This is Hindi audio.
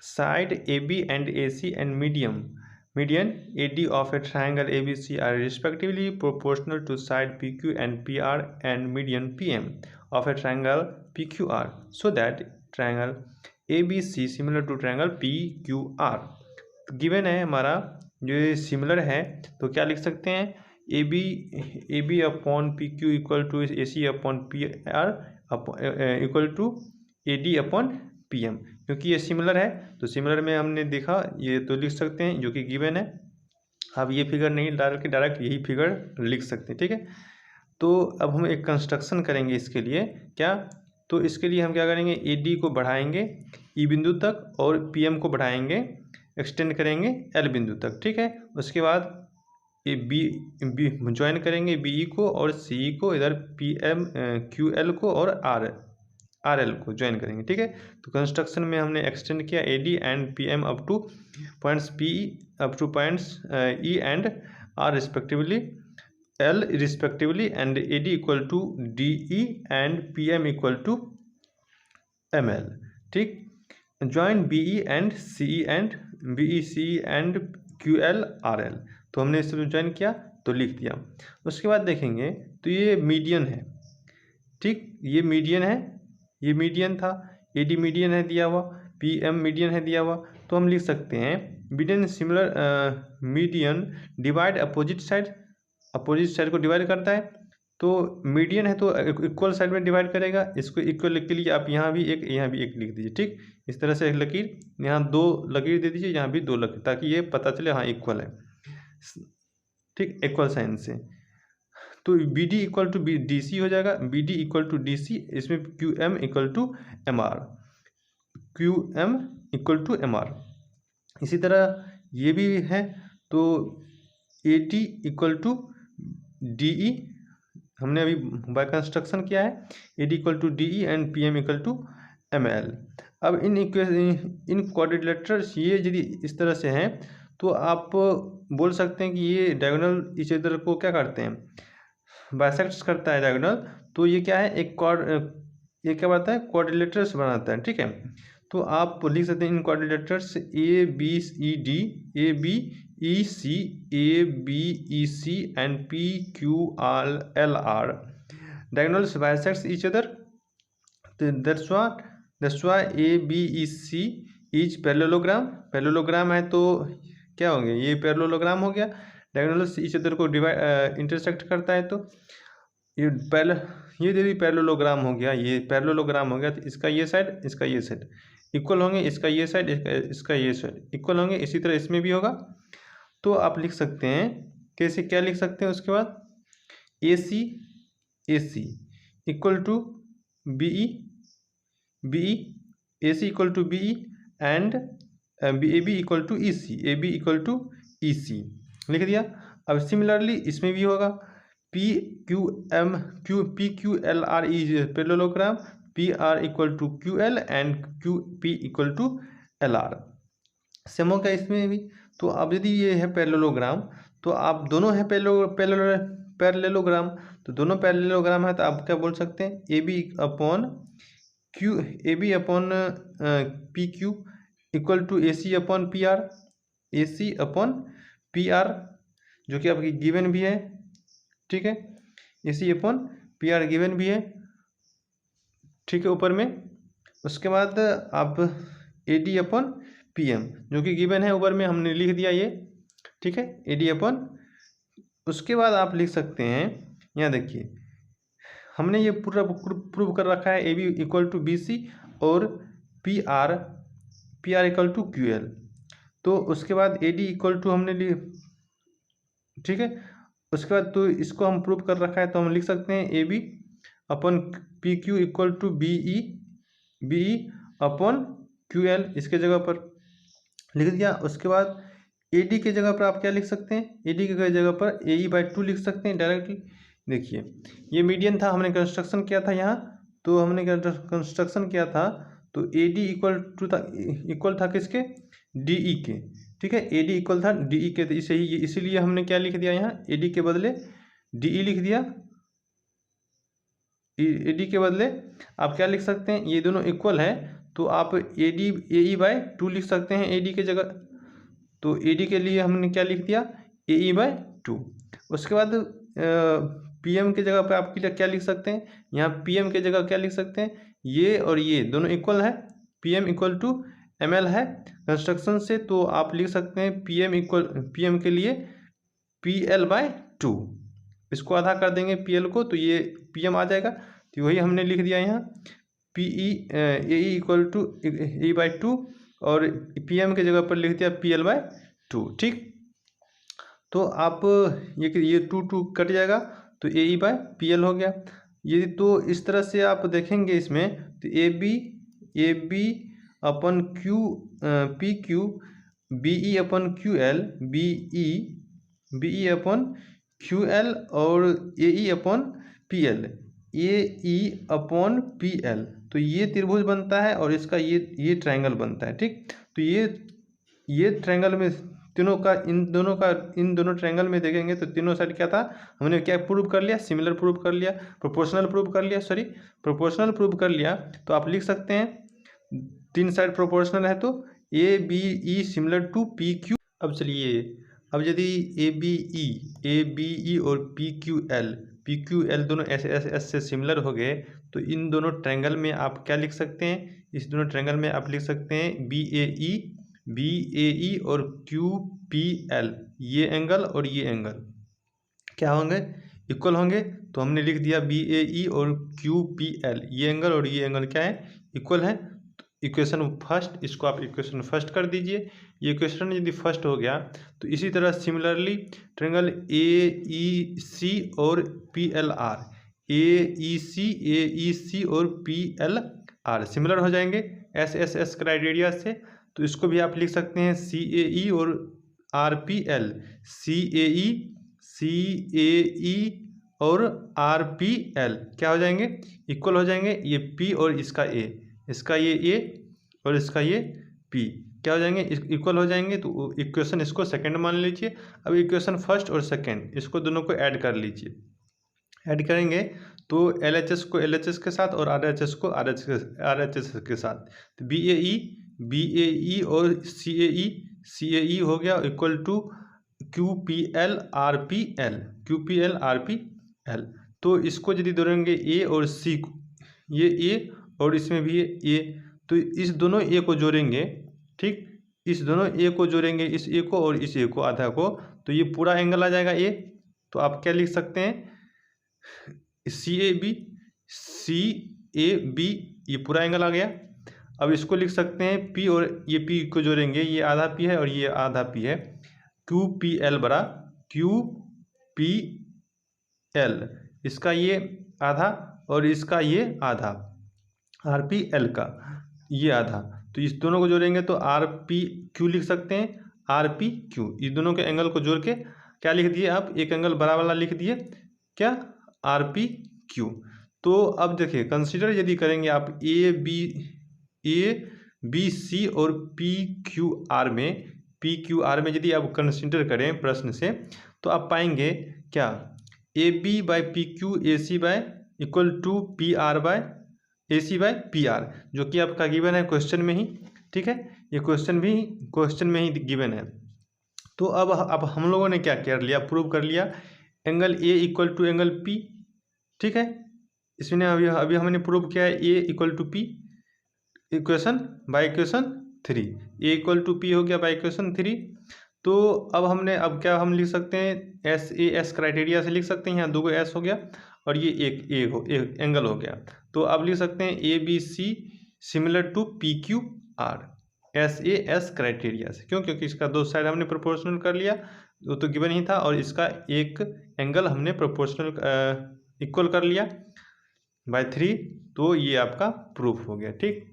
side AB and AC and median AD of a triangle ABC are respectively proportional to side PQ and PR and median PM of a triangle PQR, so that triangle ABC similar to triangle PQR. Given है हमारा जो ये सिमिलर है तो क्या लिख सकते हैं, A B upon P Q equal to A C upon P R equal to A D upon P M, क्योंकि ये सिमिलर है तो सिमिलर में हमने देखा ये तो लिख सकते हैं जो कि गिवन है। अब ये फिगर नहीं डाल के डायरेक्ट यही फिगर लिख सकते हैं, ठीक है। तो अब हम एक कंस्ट्रक्शन करेंगे इसके लिए क्या, तो इसके लिए हम क्या करेंगे, ए डी को बढ़ाएंगे ई बिंदु तक और पी एम को बढ़ाएंगे एक्सटेंड करेंगे एल बिंदु तक, ठीक है। उसके बाद ये बी ज्वाइन करेंगे बी ई को और सी ई को, इधर पी एम क्यू एल को और आर एल को ज्वाइन करेंगे, ठीक है। तो कंस्ट्रक्शन में हमने एक्सटेंड किया A D and P M up to points P up to points E and R respectively L respectively, and A D equal to D E and P M equal to M L, ठीक। Join B E and C E and B E C and Q L R L, तो हमने इसे ज्वाइन किया तो लिख दिया। उसके बाद देखेंगे तो ये मीडियन है, ठीक, ये मीडियन है, ये मीडियन था, ए डी मीडियन है दिया हुआ, पी एम मीडियन है दिया हुआ, तो हम लिख सकते हैं median similar median divide opposite side को डिवाइड करता है, तो मीडियन है तो इक्वल साइड में डिवाइड करेगा, इसको इक्वल के लिए आप यहाँ भी एक लिख दीजिए, ठीक। इस तरह से एक लकीर, यहाँ 2 लकीर दे दीजिए, यहाँ भी 2 लकीर, ताकि ये पता चले हाँ इक्वल है, ठीक, इक्वल साइन से। तो B D equal to D C हो जाएगा, B D equal to D C, इसमें Q M equal to M R, Q M equal to M R. इसी तरह ये भी है, तो A T equal to D E, हमने अभी बाय कंस्ट्रक्शन किया है, A D equal to D E and P M equal to M L. अब इन क्वाड्रिलेटरल्स ये यदि इस तरह से हैं तो आप बोल सकते हैं कि ये डायगोनल इस इधर को क्या करते हैं, बाइसेक्ट्स करता है डायगोनल, तो ये क्या है ये क्या बनाता है, क्वाड्रिलेटरल्स बनाता है, ठीक है। तो आप लिख सकते हैं in quadrilaterals A B E D, A B E C, A B E C and P Q R L are diagonals bisects each other, तो that's why A B E C is parallelogram है, तो क्या होंगे, ये पैरेललोग्राम हो गया, डायगोनल्स ईच अदर को इंटरसेक्ट करता है, तो ये यदि पैरेललोग्राम हो गया, ये पैरेललोग्राम हो गया, तो इसका ये साइड इसका ये साइड इक्वल होंगे, इसका ये साइड इसका ये साइड इक्वल होंगे, इसी तरह इसमें भी होगा। तो आप लिख सकते हैं कैसे, क्या लिख सकते हैं, उसके बाद A C equal to B E, A C equal to B E and A B equal to E C, A B equal to E C लिख दिया। अब सिमिलरली इसमें भी होगा P Q L R is parallelogram, P R equal to Q L and Q P equal to L R, same होगा इसमें भी। तो अब यदि ये है पैरेललोग्राम तो आप दोनों है पैरेललोग्राम, तो दोनों पैरेललोग्राम है तो आप क्या बोल सकते हैं, A B upon P Q equal to A C upon P R, A C upon P R जो कि आपकी गिवन भी है, ठीक है, A C upon P R given भी है, ठीक है, ऊपर में। उसके बाद आप A D upon P M जो कि गिवन है ऊपर में हमने लिख दिया ये, ठीक है, ए डी अपॉन। उसके बाद आप लिख सकते हैं, यहाँ देखिए हमने ये पूरा प्रूव कर रखा है, A B equal to B C और P R equal to Q L, तो उसके बाद ए डी इक्वल टू हमने लिए, ठीक है। उसके बाद तो इसको हम प्रूव कर रखा है तो हम लिख सकते हैं A B upon P Q equal to B E upon Q L, इसके जगह पर लिख दिया। उसके बाद ए डी के जगह पर आप क्या लिख सकते हैं, ए डी के जगह पर ए ई बाई 2 लिख सकते हैं डायरेक्टली। देखिए ये मीडियन था, हमने कंस्ट्रक्शन किया था यहाँ, तो हमने कंस्ट्रक्शन किया था तो ए डी इक्वल था किसके, डी ई के, ठीक है, ए डी इक्वल था डी ई के, तो इसीलिए हमने क्या लिख दिया यहाँ, ए डी के बदले डी ई लिख दिया। ए डी के बदले आप क्या लिख सकते हैं, ये दोनों इक्वल है तो आप AE/2 लिख सकते हैं AD के जगह। तो AD के लिए हमने क्या लिख दिया, AE/2। उसके बाद PM की जगह पे आप क्या लिख सकते हैं, यहाँ PM की जगह क्या लिख सकते हैं, ये और ये दोनों इक्वल है, PM इक्वल टू ML है कंस्ट्रक्शन से, तो आप लिख सकते हैं PM के लिए PL/2। इसको आधा कर देंगे PL को, तो ये PM आ जाएगा। तो वही हमने लिख दिया यहाँ AE इक्वल टू AE/2 और PM की जगह पर लिख दिया PL/2। ठीक, तो आप ये 2 कट जाएगा तो AE/PL हो गया। ये तो इस तरह से आप देखेंगे इसमें, तो AB upon PQ, BE upon QL, BE upon QL और AE अपन PL, AE अपन PL। तो ये त्रिभुज बनता है और इसका ये ट्रायंगल बनता है। ठीक, तो ये ट्रायंगल में तीनों का इन दोनों ट्रायंगल में देखेंगे तो तीनों साइड क्या था, हमने क्या प्रूव कर लिया, सिमिलर प्रूव कर लिया, प्रोपोर्शनल प्रूव कर लिया, प्रोपोर्शनल प्रूव कर लिया। तो आप लिख सकते हैं तीन साइड प्रोपोर्शनल है तो ABE सिमिलर टू PQ। अब चलिए, अब यदि ABE और PQL दोनों S से सिमिलर हो गए तो इन दोनों ट्रायंगल में आप क्या लिख सकते हैं, इस दोनों ट्रायंगल में आप लिख सकते हैं BAE और QPL, ये एंगल और ये एंगल क्या होंगे, इक्वल होंगे। तो हमने लिख दिया BAE और QPL, ये एंगल और ये एंगल क्या है, इक्वल है। इक्वेशन फर्स्ट, इसको आप इक्वेशन फर्स्ट कर दीजिए। ये इक्वेशन यदि फर्स्ट हो गया तो इसी तरह सिमिलरली ट्रायंगल AEC और PLR, AEC और PLR सिमिलर हो जाएंगे SSS क्राइटेरिया से। तो इसको भी आप लिख सकते हैं CAE और RPL, CAE और RPL क्या हो जाएंगे, इक्वल हो जाएंगे। ये P और इसका A, इसका ये A और इसका ये P क्या हो जाएंगे, इक्वल हो जाएंगे। तो इक्वेशन इसको सेकंड मान लीजिए। अब इक्वेशन फर्स्ट और सेकंड इसको दोनों को ऐड कर लीजिए। ऐड करेंगे तो LHS को LHS के साथ और RHS को RHS के साथ, तो BAE और CAE हो गया इक्वल टू QPL RPL। तो इसको यदि जोड़ेंगे A और C को, ये A और इसमें भी A, तो इस दोनों A को जोड़ेंगे। ठीक, इस दोनों A को जोड़ेंगे, इस A को और इस A को आधा को, तो ये पूरा एंगल आ जाएगा A। तो आप क्या लिख सकते हैं, CAB, ये पूरा एंगल आ गया। अब इसको लिख सकते हैं P और ये P को जोड़ेंगे, ये आधा P है और ये आधा P है, QPL बरा QPL, इसका ये आधा और इसका ये आधा, RPL का ये आधा। तो इस दोनों को जोड़ेंगे तो RPQ लिख सकते हैं, RPQ। इस दोनों के एंगल को जोड़ के क्या लिख दिए आप, एक एंगल बड़ा वाला लिख दिए क्या, RPQ। तो अब देखिए कंसीडर यदि करेंगे आप ABC और PQR में यदि आप कंसीडर करें प्रश्न से, तो आप पाएंगे क्या, AB/PQ AC/इक्वल टू AC/PR, जो कि आपका गिवन है क्वेश्चन में ही। ठीक है, ये क्वेश्चन में ही गिवन है। तो अब हम लोगों ने क्या कर लिया, प्रूव कर लिया angle A equal to angle P। ठीक है, इसमें अभी हमने प्रूव किया है A equal to P by equation 3, A equal to P हो गया बाई इक्वेशन 3। तो अब हम लिख सकते हैं SAS क्राइटेरिया से लिख सकते हैं, यहाँ दो S हो गया और ये एक एंगल हो गया। तो अब लिख सकते हैं ABC similar to PQR SAS criteria से, क्योंकि इसका दो साइड हमने प्रोपोर्शनल कर लिया, वो तो गिवन ही था, और इसका एक एंगल हमने प्रोपोर्शनल इक्वल कर लिया बाय 3। तो ये आपका प्रूफ हो गया। ठीक।